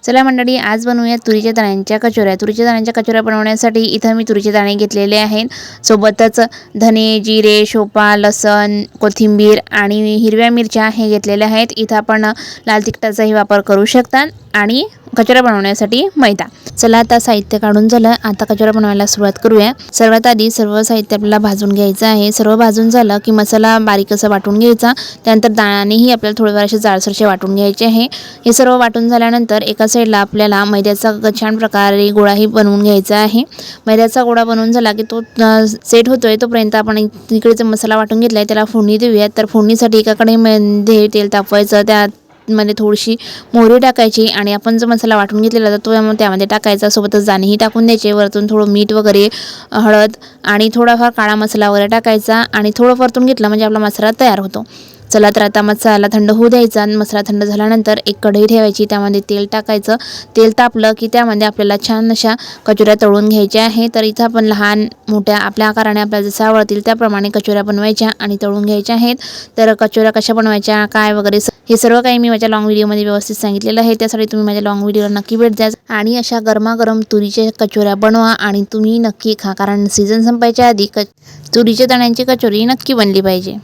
चला मंडळी, आज बनवूया तुरीच्या दाण्यांच्या कचोऱ्या. तुरीच्या दाण्यांच्या कचोऱ्या बनवण्यासाठी इथं मी तुरीचे दाणे घेतलेले आहेत. सोबतच धने, जिरे, शोपा, लसण, कोथिंबीर आणि हिरव्या मिरच्या हे घेतलेल्या आहेत. इथं आपण लाल तिखटाचाही वापर करू शकता आणि कचोऱ्या बनवण्यासाठी मैदा. चला आता साहित्य काढून झालं, आता कचोऱ्या बनवायला सुरुवात करूया. सर्वात आधी सर्व साहित्य आपल्याला भाजून घ्यायचं आहे. सर्व भाजून झालं की मसाला बारीक असा वाटून घ्यायचा. त्यानंतर दाणेही आपल्याला थोडेफार असे जाडसरसे वाटून घ्यायचे आहे. हे सर्व वाटून झाल्यानंतर एका साईडला आपल्याला मैद्याचा छान प्रकारे गोळाही बनवून घ्यायचा आहे. मैद्याचा गोळा बनवून झाला की तो सेट होतोय तोपर्यंत आपण इकडे जो मसाला वाटून घेतलाय त्याला फोडणी देऊया. तर फोडणीसाठी एका कढईमध्ये तेल तापवायचं, त्यामध्ये थोडीशी मोहरी टाकायची आणि आपण जो मसाला वाटून घेतलेला तो त्यामध्ये टाकायचा. सोबतच दाणेही टाकून द्यायचे. वरतून थोडं मीठ वगैरे, हळद आणि थोडाफार काळा मसाला वगैरे टाकायचा आणि थोडं परतून घेतलं म्हणजे आपला मसाला तयार होतो. चला तर आता मसाला थंड होऊ द्यायचा. मसाला थंड झाल्यानंतर एक कढई ठेवायची, त्यामध्ये तेल टाकायचं. तेल तापलं की त्यामध्ये आपल्याला छान अशा कचोऱ्या तळून घ्यायच्या आहे. तर इथं आपण लहान मोठ्या आपल्या आकाराने आपल्याला जसं आवडतील त्याप्रमाणे कचोऱ्या बनवायच्या आणि तळून घ्यायच्या आहेत. तर कचोऱ्या कशा बनवायच्या काय वगैरे हे सर्व काही मी माझ्या लॉंग व्हिडिओमध्ये व्यवस्थित सांगितलेलं आहे. त्यासाठी तुम्ही माझ्या लॉंग व्हिडिओला नक्की भेट द्या आणि अशा गरमागरम तुरीच्या कचोऱ्या बनवा आणि तुम्ही नक्की खा, कारण सीझन संपायच्या आधी तुरीच्या दाण्यांची कचोरी नक्की बनली पाहिजे.